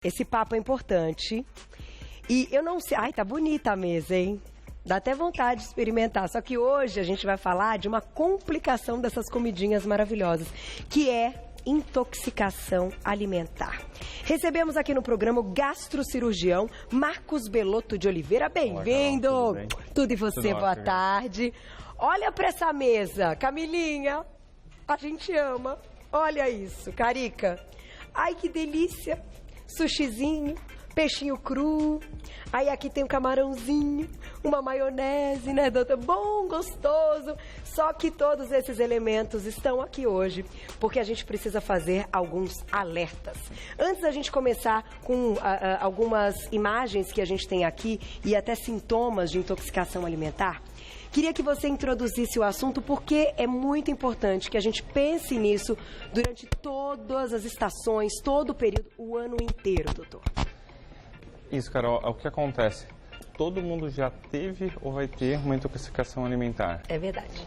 Esse papo é importante. E eu não sei... Ai, tá bonita a mesa, hein? Dá até vontade de experimentar. Só que hoje a gente vai falar de uma complicação dessas comidinhas maravilhosas, que é intoxicação alimentar. Recebemos aqui no programa o gastrocirurgião Marcos Belotto de Oliveira. Bem-vindo! Tudo e você, Tudo boa ótimo. tarde. Olha para essa mesa, Camilinha. A gente ama. Olha isso, Carica. Ai, que delícia. Sushizinho, peixinho cru. Aí aqui tem um camarãozinho, uma maionese, né, doutor? Bom, gostoso. Só que todos esses elementos estão aqui hoje, porque a gente precisa fazer alguns alertas. Antes da gente começar com algumas imagens que a gente tem aqui e até sintomas de intoxicação alimentar, queria que você introduzisse o assunto, porque é muito importante que a gente pense nisso durante todas as estações, todo o período, o ano inteiro, doutor. Isso, Carol, é o que acontece. Todo mundo já teve ou vai ter uma intoxicação alimentar. É verdade.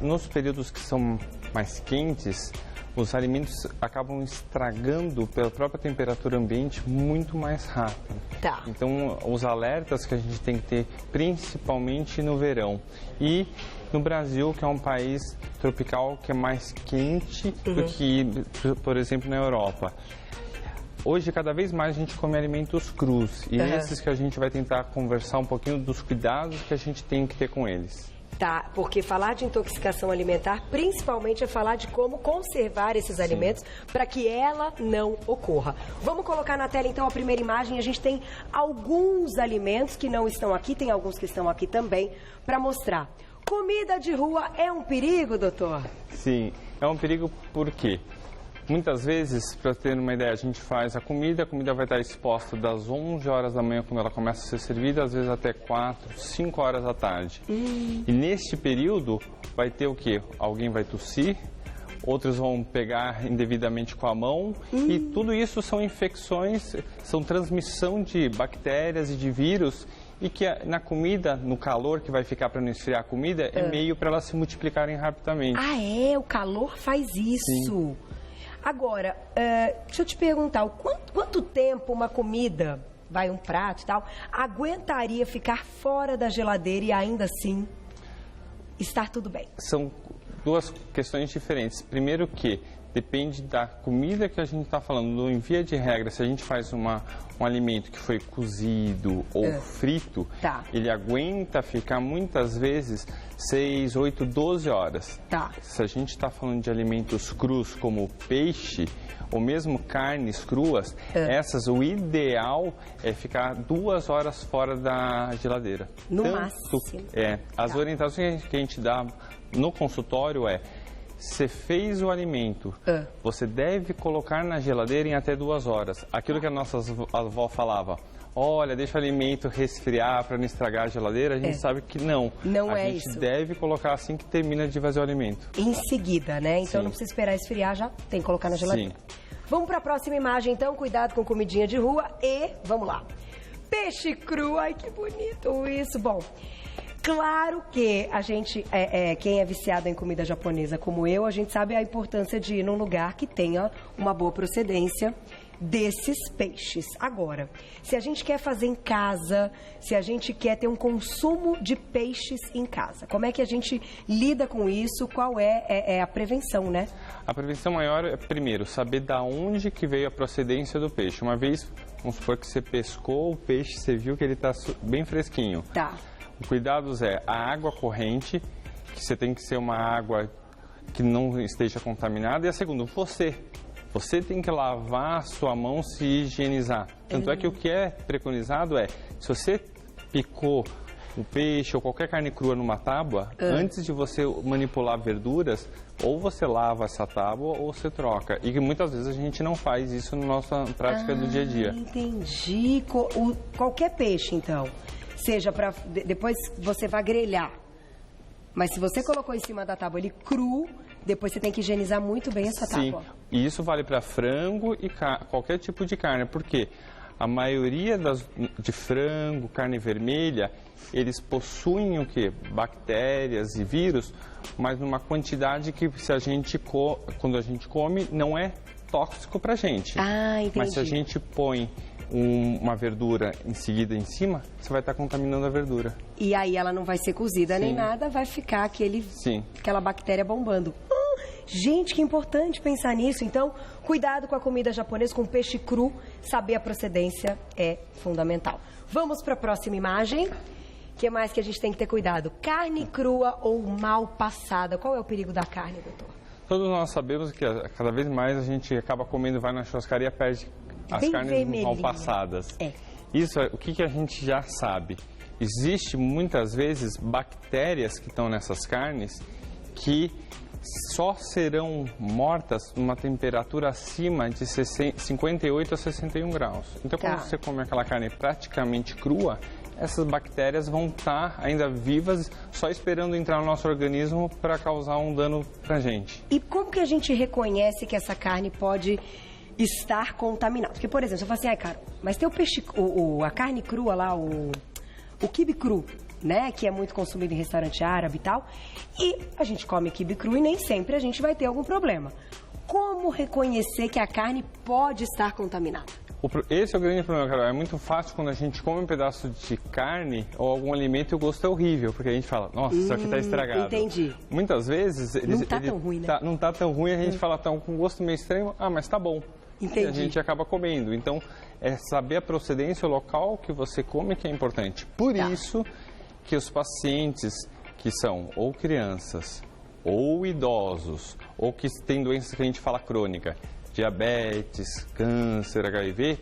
Nos períodos que são mais quentes, os alimentos acabam estragando pela própria temperatura ambiente muito mais rápido. Tá. Então, os alertas que a gente tem que ter, principalmente no verão. E no Brasil, que é um país tropical que é mais quente do que, por exemplo, na Europa. Hoje, cada vez mais, a gente come alimentos crus. E esses que a gente vai tentar conversar um pouquinho dos cuidados que a gente tem que ter com eles. Tá, porque falar de intoxicação alimentar, principalmente, é falar de como conservar esses alimentos para que ela não ocorra. Vamos colocar na tela, então, a primeira imagem. A gente tem alguns alimentos que não estão aqui, tem alguns que estão aqui também, para mostrar. Comida de rua é um perigo, doutor? Sim, é um perigo por quê? Muitas vezes, para ter uma ideia, a gente faz a comida vai estar exposta das 11 horas da manhã, quando ela começa a ser servida, às vezes até 4, 5 horas da tarde. E neste período, vai ter o quê? Alguém vai tossir, outros vão pegar indevidamente com a mão, e tudo isso são infecções, são transmissão de bactérias e de vírus, e que na comida, no calor que vai ficar para não esfriar a comida, é meio para elas se multiplicarem rapidamente. Ah, é? O calor faz isso. Sim. Agora, deixa eu te perguntar, quanto tempo uma comida, um prato e tal, aguentaria ficar fora da geladeira e ainda assim estar tudo bem? São duas questões diferentes. Primeiro que depende da comida que a gente está falando. Em via de regra, se a gente faz um alimento que foi cozido ou frito, ele aguenta ficar muitas vezes 6, 8, 12 horas. Tá. Se a gente está falando de alimentos crus como peixe ou mesmo carnes cruas, essas, o ideal é ficar 2 horas fora da geladeira. No máximo. As orientações que a gente dá no consultório você fez o alimento, você deve colocar na geladeira em até 2 horas. Aquilo que a nossa avó falava, olha, deixa o alimento resfriar para não estragar a geladeira, a gente sabe que não. Não é isso. A gente isso. deve colocar assim que termina de fazer o alimento. Em seguida, né? Então não precisa esperar esfriar, já tem que colocar na geladeira. Sim. Vamos para a próxima imagem, então. Cuidado com comidinha de rua e vamos lá. Peixe cru, ai que bonito isso. Bom, claro que a gente, quem é viciado em comida japonesa como eu, a gente sabe a importância de ir num lugar que tenha uma boa procedência desses peixes. Agora, se a gente quer fazer em casa, se a gente quer ter um consumo de peixes em casa, como é que a gente lida com isso? Qual é a prevenção, né? A prevenção maior é, primeiro, saber da onde que veio a procedência do peixe. Uma vez, vamos supor que você pescou o peixe, você viu que ele está bem fresquinho. Tá. O cuidado é a água corrente, que você tem que ser uma água que não esteja contaminada. E a segunda, você tem que lavar a sua mão, se higienizar. Tanto é que o que é preconizado se você picou o peixe ou qualquer carne crua numa tábua, antes de você manipular verduras, ou você lava essa tábua ou você troca. E que muitas vezes a gente não faz isso na nossa prática do dia a dia. Entendi. Qualquer peixe, então. Seja para depois você vai grelhar. Mas se você colocou em cima da tábua ele cru, depois você tem que higienizar muito bem essa tábua. Sim, e isso vale para frango e qualquer tipo de carne, porque a maioria de frango, carne vermelha, eles possuem o quê? Bactérias e vírus, mas numa quantidade que quando a gente come, não é tóxico pra gente. Ah, entendi. Mas se a gente põe uma verdura em seguida em cima, você vai estar contaminando a verdura. E aí ela não vai ser cozida nem Sim. nada, vai ficar Sim. aquela bactéria bombando. Gente, que importante pensar nisso. Então, cuidado com a comida japonesa, com peixe cru, saber a procedência é fundamental. Vamos para a próxima imagem. O que mais que a gente tem que ter cuidado? Carne crua ou mal passada. Qual é o perigo da carne, doutor? Todos nós sabemos que cada vez mais a gente acaba comendo, vai na churrascaria, perde as Bem carnes vermelhinha. mal passadas. É. Isso, o que a gente já sabe? Existe muitas vezes bactérias que estão nessas carnes que só serão mortas numa temperatura acima de 58 a 61 graus. Então, quando você come aquela carne praticamente crua, essas bactérias vão estar ainda vivas, só esperando entrar no nosso organismo para causar um dano para a gente. E como que a gente reconhece que essa carne pode estar contaminada? Porque, por exemplo, se eu falo assim, cara, mas tem o peixe, a carne crua lá, o quibe cru, né, que é muito consumido em restaurante árabe e tal, e a gente come quibe cru e nem sempre a gente vai ter algum problema. Como reconhecer que a carne pode estar contaminada? Esse é o grande problema, Carol. É muito fácil quando a gente come um pedaço de carne ou algum alimento e o gosto é horrível, porque a gente fala, nossa, isso aqui está estragado. Entendi. Muitas vezes... Não está tão ruim, né? Não está tão ruim, a gente fala, tá com gosto meio estranho, mas tá bom. Entendi. E a gente acaba comendo. Então, é saber a procedência, o local que você come que é importante. Por isso que os pacientes que são ou crianças, ou idosos, ou que têm doenças que a gente fala crônica, diabetes, câncer, HIV,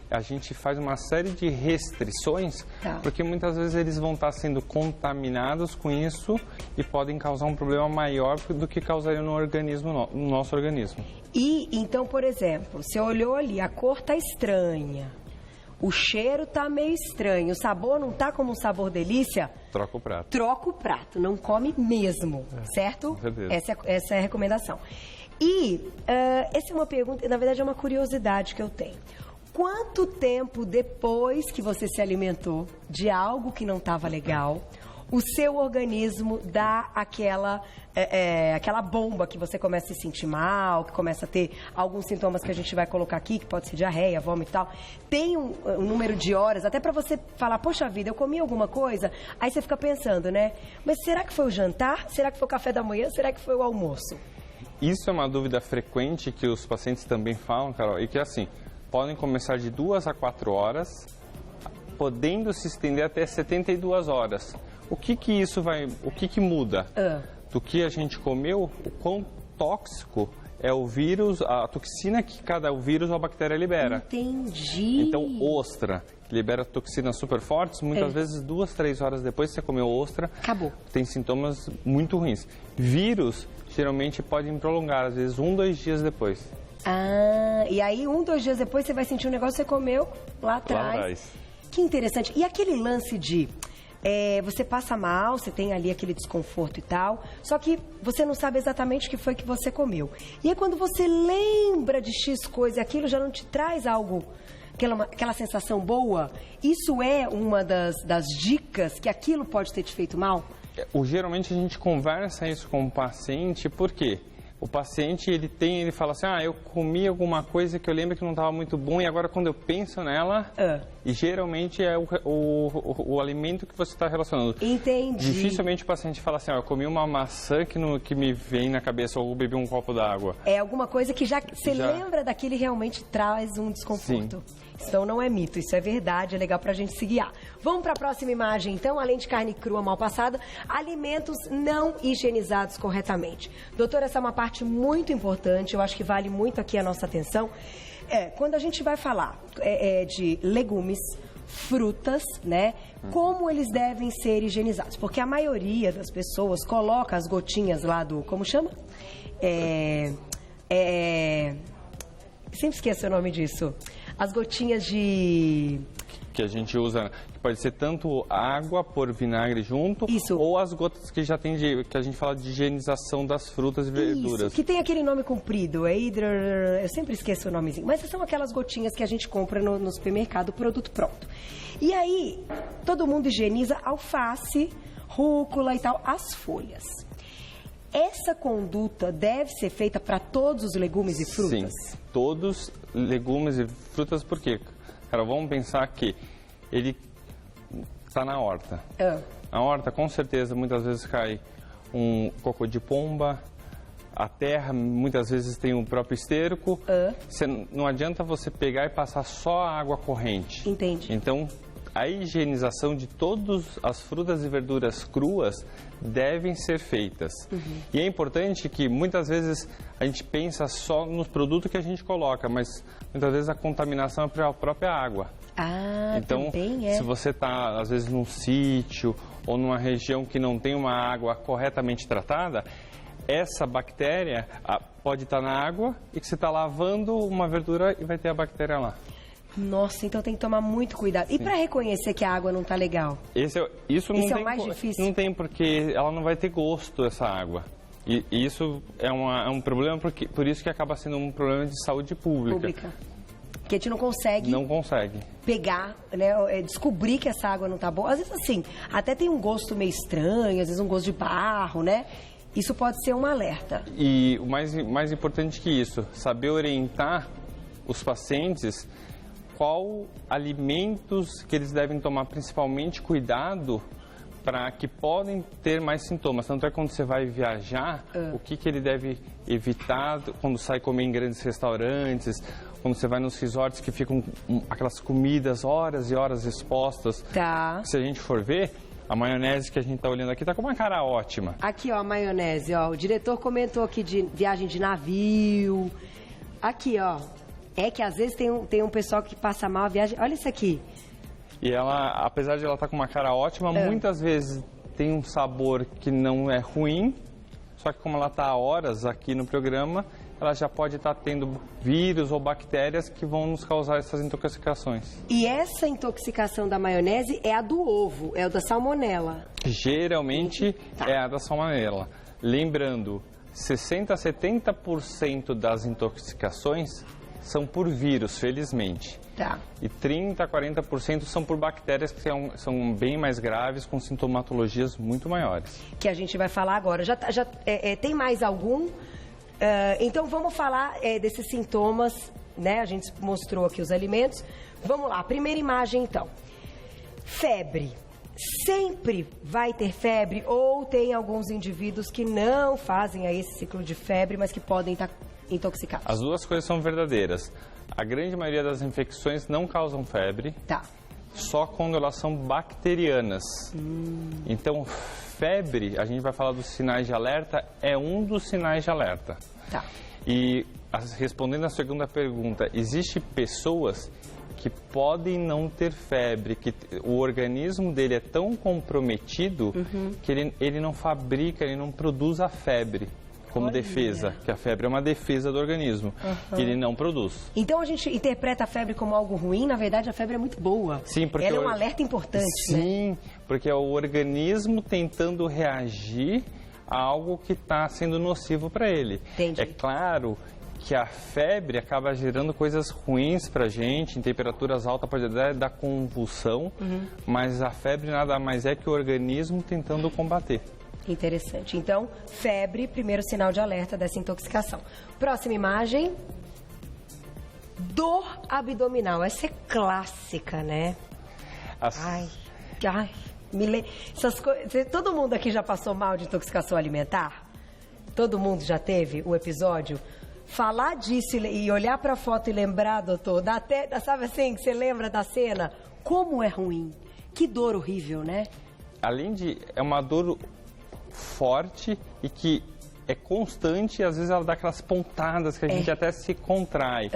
a gente faz uma série de restrições, porque muitas vezes eles vão estar sendo contaminados com isso e podem causar um problema maior do que causaria no nosso organismo. E, então, por exemplo, você olhou ali, a cor tá estranha, o cheiro tá meio estranho, o sabor não tá como um sabor delícia? Troca o prato. Troca o prato, não come mesmo, certo? Com certeza. Essa é a recomendação. E essa é uma pergunta, na verdade é uma curiosidade que eu tenho. Quanto tempo depois que você se alimentou de algo que não estava legal, o seu organismo dá aquela bomba que você começa a se sentir mal, que começa a ter alguns sintomas que a gente vai colocar aqui, que pode ser diarreia, vômito e tal. Tem um número de horas, até para você falar, poxa vida, eu comi alguma coisa, aí você fica pensando, né? Mas será que foi o jantar? Será que foi o café da manhã? Será que foi o almoço? Isso é uma dúvida frequente que os pacientes também falam, Carol, e que assim, podem começar de 2 a 4 horas, podendo se estender até 72 horas. O que muda? Do que a gente comeu, o quão tóxico é o vírus, a toxina que cada vírus ou a bactéria libera. Entendi. Então, ostra libera toxinas super fortes, muitas vezes 2, 3 horas depois que você comeu ostra, acabou. Tem sintomas muito ruins. Vírus geralmente podem prolongar, às vezes 1, 2 dias depois. E aí 1, 2 dias depois você vai sentir um negócio que você comeu lá atrás. Que interessante. E aquele lance de você passa mal, você tem ali aquele desconforto e tal, só que você não sabe exatamente o que foi que você comeu. E aí quando você lembra de X coisa, aquilo já não te traz algo, aquela sensação boa, isso é uma das dicas que aquilo pode ter te feito mal? Geralmente a gente conversa isso com o paciente, por quê? O paciente, ele fala assim, eu comi alguma coisa que eu lembro que não estava muito bom e agora quando eu penso nela, e geralmente é o alimento que você está relacionando. Entendi. Dificilmente o paciente fala assim, eu comi uma maçã que me vem na cabeça ou bebi um copo d'água. É alguma coisa que você lembra daquilo e realmente traz um desconforto. Sim. Então não é mito, isso é verdade, é legal pra gente se guiar. Vamos para a próxima imagem, então, além de carne crua mal passada, alimentos não higienizados corretamente. Doutora, essa é uma parte muito importante, eu acho que vale muito aqui a nossa atenção. Quando a gente vai falar de legumes, frutas, né, como eles devem ser higienizados? Porque a maioria das pessoas coloca as gotinhas lá do, como chama? Sempre esqueço o nome disso. As gotinhas de... Que a gente usa, que pode ser tanto água por vinagre junto, ou as gotas que já tem, que a gente fala de higienização das frutas e verduras. Isso, que tem aquele nome comprido, eu sempre esqueço o nomezinho, mas são aquelas gotinhas que a gente compra no supermercado, produto pronto. E aí, todo mundo higieniza alface, rúcula e tal, as folhas. Essa conduta deve ser feita para todos os legumes e frutas? Sim, todos legumes e frutas, por quê? Cara, vamos pensar que ele está na horta. Na horta, com certeza, muitas vezes cai um cocô de pomba, a terra muitas vezes tem o próprio esterco. Não adianta você pegar e passar só a água corrente. Entendi. Então, a higienização de todas as frutas e verduras cruas devem ser feitas. E é importante que muitas vezes a gente pensa só nos produtos que a gente coloca, mas muitas vezes a contaminação é para a própria água. Então, também é. se você está às vezes num sítio ou numa região que não tem uma água corretamente tratada, essa bactéria pode estar na água e que você está lavando uma verdura e vai ter a bactéria lá. Nossa, então tem que tomar muito cuidado. E para reconhecer que a água não está legal? Isso não é tem, o mais difícil? Não tem, porque ela não vai ter gosto, essa água. E isso é um problema, por isso que acaba sendo um problema de saúde pública. Que a gente não consegue... Não consegue. Pegar, né, descobrir que essa água não está boa. Às vezes, assim, até tem um gosto meio estranho, às vezes um gosto de barro, né? Isso pode ser um alerta. E o mais importante que isso, saber orientar os pacientes qual alimentos que eles devem tomar principalmente cuidado para que podem ter mais sintomas. Tanto é quando você vai viajar, o que ele deve evitar quando sai comer em grandes restaurantes, quando você vai nos resorts que ficam aquelas comidas horas e horas expostas. Se a gente for ver, a maionese que a gente está olhando aqui está com uma cara ótima. Aqui, ó, a maionese, ó. O diretor comentou aqui de viagem de navio. Aqui, ó. É que às vezes tem um pessoal que passa mal a viagem. Olha isso aqui. E ela, apesar de ela estar com uma cara ótima, muitas vezes tem um sabor que não é ruim, só que como ela está há horas aqui no programa, ela já pode estar tendo vírus ou bactérias que vão nos causar essas intoxicações. E essa intoxicação da maionese é a do ovo, é a da salmonela? Geralmente é a da salmonela. Lembrando, 60% a 70% das intoxicações são por vírus, felizmente. E 30% a 40% são por bactérias que são bem mais graves, com sintomatologias muito maiores. Que a gente vai falar agora. Tem mais algum? Então vamos falar desses sintomas, né? A gente mostrou aqui os alimentos. Vamos lá, primeira imagem então. Febre. Sempre vai ter febre ou tem alguns indivíduos que não fazem esse ciclo de febre, mas que podem estar intoxicados? As duas coisas são verdadeiras. A grande maioria das infecções não causam febre, só quando elas são bacterianas. Então, febre, a gente vai falar dos sinais de alerta, é um dos sinais de alerta. E respondendo à segunda pergunta, existem pessoas que podem não ter febre, que o organismo dele é tão comprometido que ele não fabrica, ele não produz a febre como defesa, que a febre é uma defesa do organismo, que ele não produz. Então a gente interpreta a febre como algo ruim, na verdade a febre é muito boa. Sim, porque ela é um alerta importante. Sim, porque é o organismo tentando reagir a algo que está sendo nocivo para ele. É claro que a febre acaba gerando coisas ruins para a gente, em temperaturas altas pode dar convulsão, mas a febre nada mais é que o organismo tentando combater. Interessante. Então, febre, primeiro sinal de alerta dessa intoxicação. Próxima imagem. Dor abdominal. Essa é clássica, né? Essas coisas. Todo mundo aqui já passou mal de intoxicação alimentar? Todo mundo já teve o episódio? Falar disso e olhar para a foto e lembrar, doutor, dá até, sabe assim, que você lembra da cena? Como é ruim. Que dor horrível, né? Além de... É uma dor forte e que é constante e às vezes ela dá aquelas pontadas que a gente até se contrai.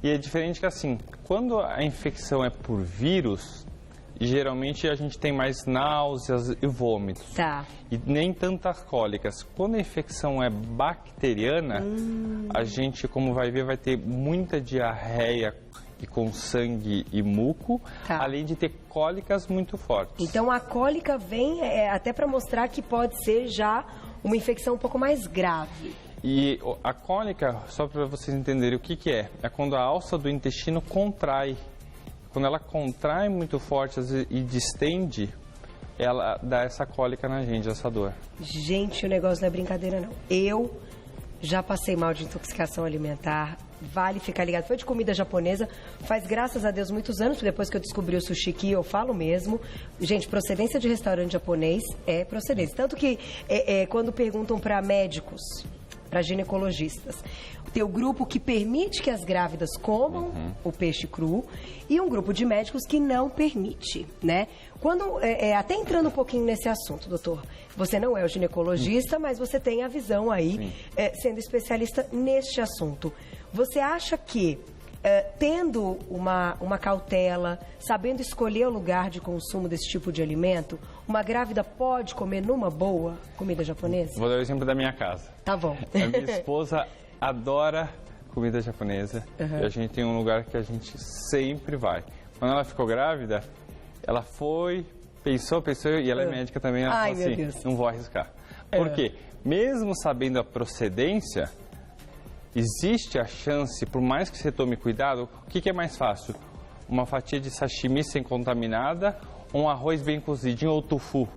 E é diferente que assim, quando a infecção é por vírus, geralmente a gente tem mais náuseas e vômitos. E nem tantas cólicas. Quando a infecção é bacteriana, a gente, como vai ver, vai ter muita diarreia e com sangue e muco, além de ter cólicas muito fortes. Então a cólica vem até para mostrar que pode ser já uma infecção um pouco mais grave. E a cólica, só para vocês entenderem o que é quando a alça do intestino contrai. Quando ela contrai muito forte e distende, ela dá essa cólica na gente, essa dor. Gente, o negócio não é brincadeira, não. Eu já passei mal de intoxicação alimentar. Vale ficar ligado. Foi de comida japonesa, faz, graças a Deus, muitos anos, depois que eu descobri o sushi, que eu falo mesmo. Gente, procedência de restaurante japonês é procedência. Tanto que quando perguntam para médicos, para ginecologistas, tem o grupo que permite que as grávidas comam o peixe cru e um grupo de médicos que não permite, né? Quando, até entrando um pouquinho nesse assunto, doutor, você não é o ginecologista, mas você tem a visão aí, sendo especialista neste assunto. Você acha que, tendo uma cautela, sabendo escolher o lugar de consumo desse tipo de alimento, uma grávida pode comer numa boa comida japonesa? Vou dar o exemplo da minha casa. Tá bom. A minha esposa adora comida japonesa e a gente tem um lugar que a gente sempre vai. Quando ela ficou grávida, ela foi, pensou e ela é médica também, ela falou assim, Deus. não vou arriscar. Por quê? Mesmo sabendo a procedência, existe a chance, por mais que você tome cuidado, o que é mais fácil? Uma fatia de sashimi sem contaminada ou um arroz bem cozidinho ou tofu,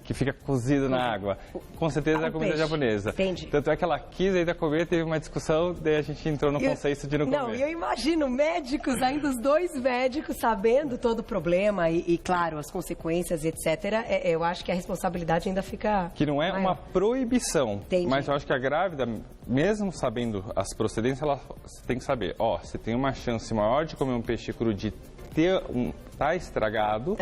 que fica cozido na água? Com certeza é a comida japonesa. Entendi. Tanto é que ela quis ainda comer, teve uma discussão, daí a gente entrou no conceito de não comer. Não, eu imagino médicos, ainda os dois médicos, sabendo todo o problema e claro, as consequências, etc. Eu acho que a responsabilidade ainda fica Que não é maior. uma proibição, Entendi. mas eu acho que a grávida, mesmo sabendo as procedências, ela tem que saber, você tem uma chance maior de comer um peixe cru de tá estragado,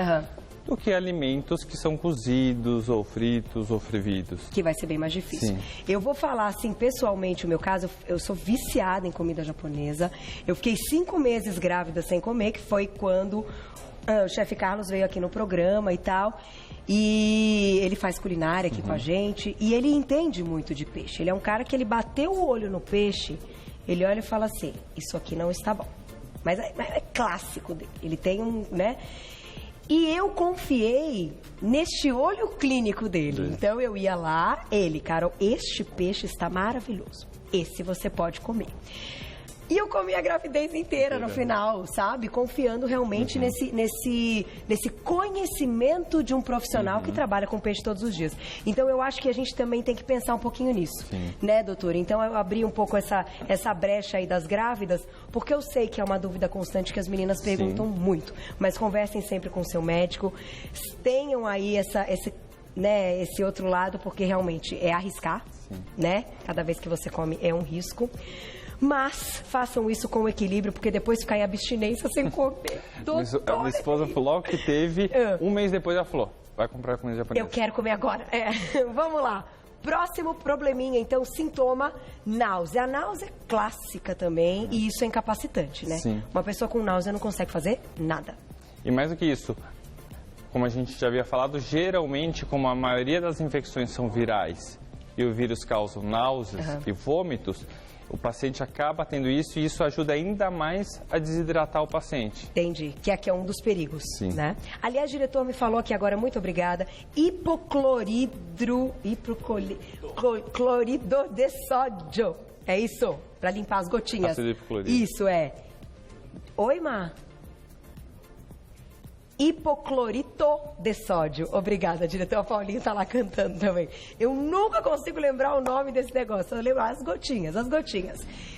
do que alimentos que são cozidos, ou fritos, ou fervidos. Que vai ser bem mais difícil. Sim. Eu vou falar, assim, pessoalmente, o meu caso, eu sou viciada em comida japonesa. Eu fiquei 5 meses grávida sem comer, que foi quando o chefe Carlos veio aqui no programa e tal. E ele faz culinária aqui com a gente. E ele entende muito de peixe. Ele é um cara que ele bateu o olho no peixe, ele olha e fala assim, isso aqui não está bom. Mas é clássico dele. Ele tem né? E eu confiei neste olho clínico dele. Então eu ia lá, Carol, este peixe está maravilhoso. Esse você pode comer. E eu comi a gravidez inteira no final, sabe? Confiando realmente nesse conhecimento de um profissional que trabalha com peixe todos os dias. Então, eu acho que a gente também tem que pensar um pouquinho nisso, né, doutora? Então, eu abri um pouco essa brecha aí das grávidas, porque eu sei que é uma dúvida constante que as meninas perguntam muito. Mas conversem sempre com o seu médico, tenham aí esse outro lado, porque realmente é arriscar, né? Cada vez que você come é um risco. Mas façam isso com equilíbrio, porque depois ficar em abstinência sem comer. A minha esposa falou logo que teve, um mês depois ela falou, vai comprar comida japonesa. Eu quero comer agora. Vamos lá. Próximo probleminha, então, sintoma, náusea. A náusea é clássica também, e isso é incapacitante, né? Sim. Uma pessoa com náusea não consegue fazer nada. E mais do que isso, como a gente já havia falado, geralmente, como a maioria das infecções são virais e o vírus causa náuseas e vômitos, o paciente acaba tendo isso e isso ajuda ainda mais a desidratar o paciente. Entendi, que aqui é um dos perigos, né? Aliás, o diretor me falou aqui agora, muito obrigada, hipoclorido de sódio. É isso? Para limpar as gotinhas. Ácido hipoclorito. Isso é. Oi, Má? Hipoclorito de sódio. Obrigada, diretor. A Paulinha tá lá cantando também. Eu nunca consigo lembrar o nome desse negócio. Eu lembro as gotinhas.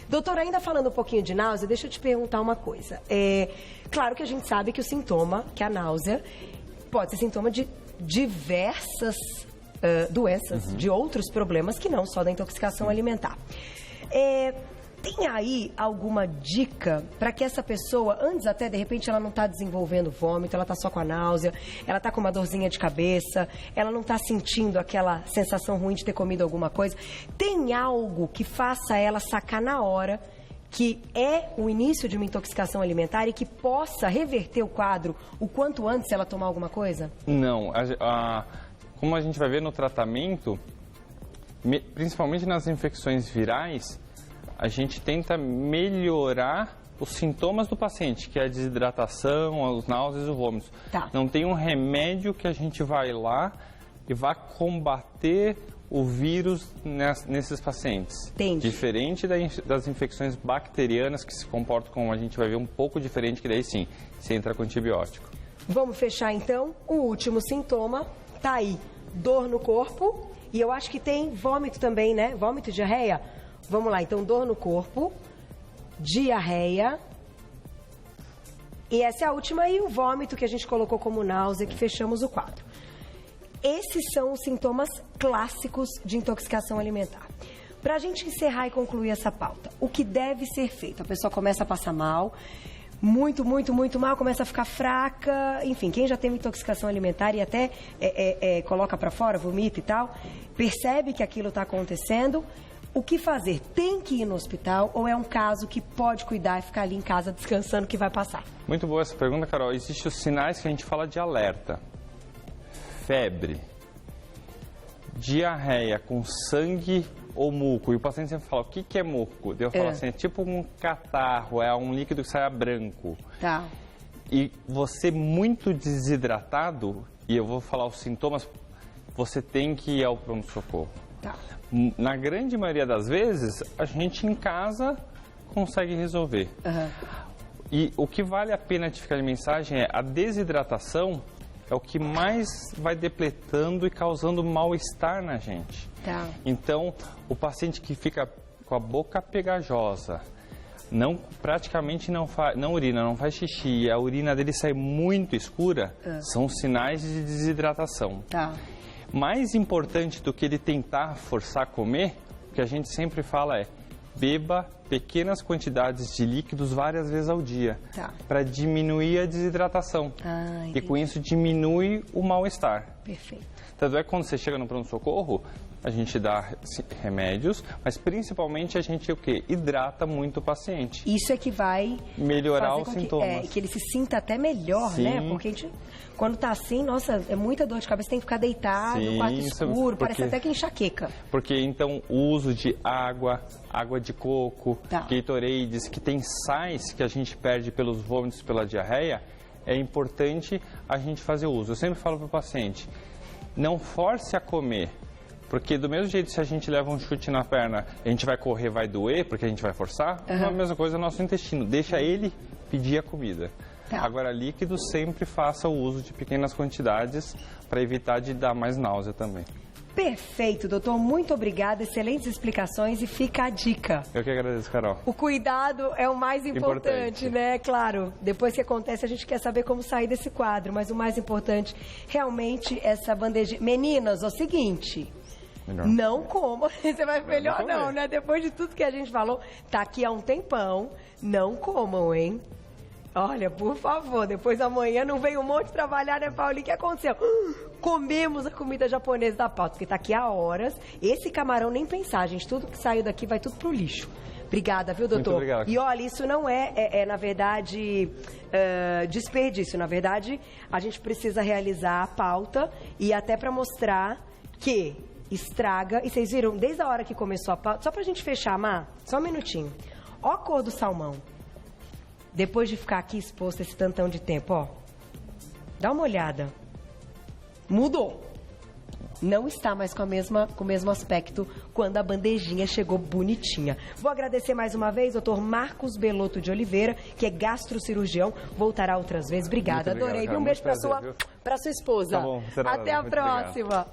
Doutor, ainda falando um pouquinho de náusea, deixa eu te perguntar uma coisa. Claro que a gente sabe que o sintoma, que a náusea, pode ser sintoma de diversas doenças, de outros problemas que não só da intoxicação alimentar. Tem aí alguma dica para que essa pessoa, antes até, de repente, ela não está desenvolvendo vômito, ela está só com a náusea, ela está com uma dorzinha de cabeça, ela não está sentindo aquela sensação ruim de ter comido alguma coisa. Tem algo que faça ela sacar na hora que é o início de uma intoxicação alimentar e que possa reverter o quadro o quanto antes se ela tomar alguma coisa? Não. Como a gente vai ver no tratamento, principalmente nas infecções virais, a gente tenta melhorar os sintomas do paciente, que é a desidratação, os náuseas e os vômitos. Não tem um remédio que a gente vai lá e vai combater o vírus nesses pacientes. Entendi. Diferente das infecções bacterianas, que se comportam como a gente vai ver um pouco diferente, que daí sim, você entra com antibiótico. Vamos fechar então o último sintoma, tá aí, dor no corpo, e eu acho que tem vômito também, né? Vômito, diarreia? Vamos lá, então dor no corpo, diarreia, e essa é a última, e o vômito que a gente colocou como náusea, que fechamos o quadro. Esses são os sintomas clássicos de intoxicação alimentar. Para a gente encerrar e concluir essa pauta, o que deve ser feito? A pessoa começa a passar mal, muito mal, começa a ficar fraca, enfim, quem já teve intoxicação alimentar e até coloca para fora, vomita e tal, percebe que aquilo está acontecendo, o que fazer? Tem que ir no hospital ou é um caso que pode cuidar e ficar ali em casa descansando que vai passar? Muito boa essa pergunta, Carol. Existem os sinais que a gente fala de alerta. Febre, diarreia com sangue ou muco. E o paciente sempre fala, o que é muco? Eu falo assim, é tipo um catarro, é um líquido que sai branco. Tá. E você muito desidratado, e eu vou falar os sintomas, você tem que ir ao pronto-socorro. Tá. Na grande maioria das vezes, a gente em casa consegue resolver. E o que vale a pena de ficar de mensagem é a desidratação é o que mais vai depletando e causando mal-estar na gente. Tá. Então, o paciente que fica com a boca pegajosa, praticamente não urina, não faz xixi, a urina dele sai muito escura, são sinais de desidratação. Tá. Mais importante do que ele tentar forçar a comer, o que a gente sempre fala é beba pequenas quantidades de líquidos várias vezes ao dia, para diminuir a desidratação. E com isso diminui o mal-estar. Perfeito. Tanto é que quando você chega no pronto-socorro, a gente dá remédios, mas principalmente a gente hidrata muito o paciente. Isso é que vai melhorar os sintomas. Que ele se sinta até melhor, né? Porque a gente, quando tá assim, nossa, é muita dor de cabeça, tem que ficar deitado, no quarto escuro, parece até que enxaqueca. Porque então o uso de água de coco, Gatorades, que tem sais que a gente perde pelos vômitos, pela diarreia, é importante a gente fazer uso. Eu sempre falo para o paciente, não force a comer. Porque do mesmo jeito, se a gente leva um chute na perna, a gente vai correr, vai doer, porque a gente vai forçar, é a mesma coisa no nosso intestino. Deixa ele pedir a comida. Agora, líquido, sempre faça o uso de pequenas quantidades para evitar de dar mais náusea também. Perfeito, doutor. Muito obrigada. Excelentes explicações e fica a dica. Eu que agradeço, Carol. O cuidado é o mais importante, né? Claro, depois que acontece, a gente quer saber como sair desse quadro, mas o mais importante, realmente, essa bandejinha. Meninas, é o seguinte... Melhor. Não coma, você vai melhor não, né? Depois de tudo que a gente falou, tá aqui há um tempão, não comam, hein? Olha, por favor, depois amanhã não vem um monte trabalhar, né, Paulinho? O que aconteceu? Comemos a comida japonesa da pauta, porque tá aqui há horas. Esse camarão nem pensar, gente, tudo que saiu daqui vai tudo pro lixo. Obrigada, viu, doutor? Muito obrigado. E olha, isso não na verdade, desperdício. Na verdade, a gente precisa realizar a pauta e até para mostrar que... estraga, e vocês viram, desde a hora que começou a pauta, só pra gente fechar, Má, só um minutinho. Ó a cor do salmão. Depois de ficar aqui exposto esse tantão de tempo, ó. Dá uma olhada. Mudou. Não está mais com o mesmo aspecto quando a bandejinha chegou bonitinha. Vou agradecer mais uma vez, doutor Marcos Belotto de Oliveira, que é gastrocirurgião, voltará outras vezes. Obrigada, adorei. Um beijo pra sua esposa. Tá bom, até a próxima.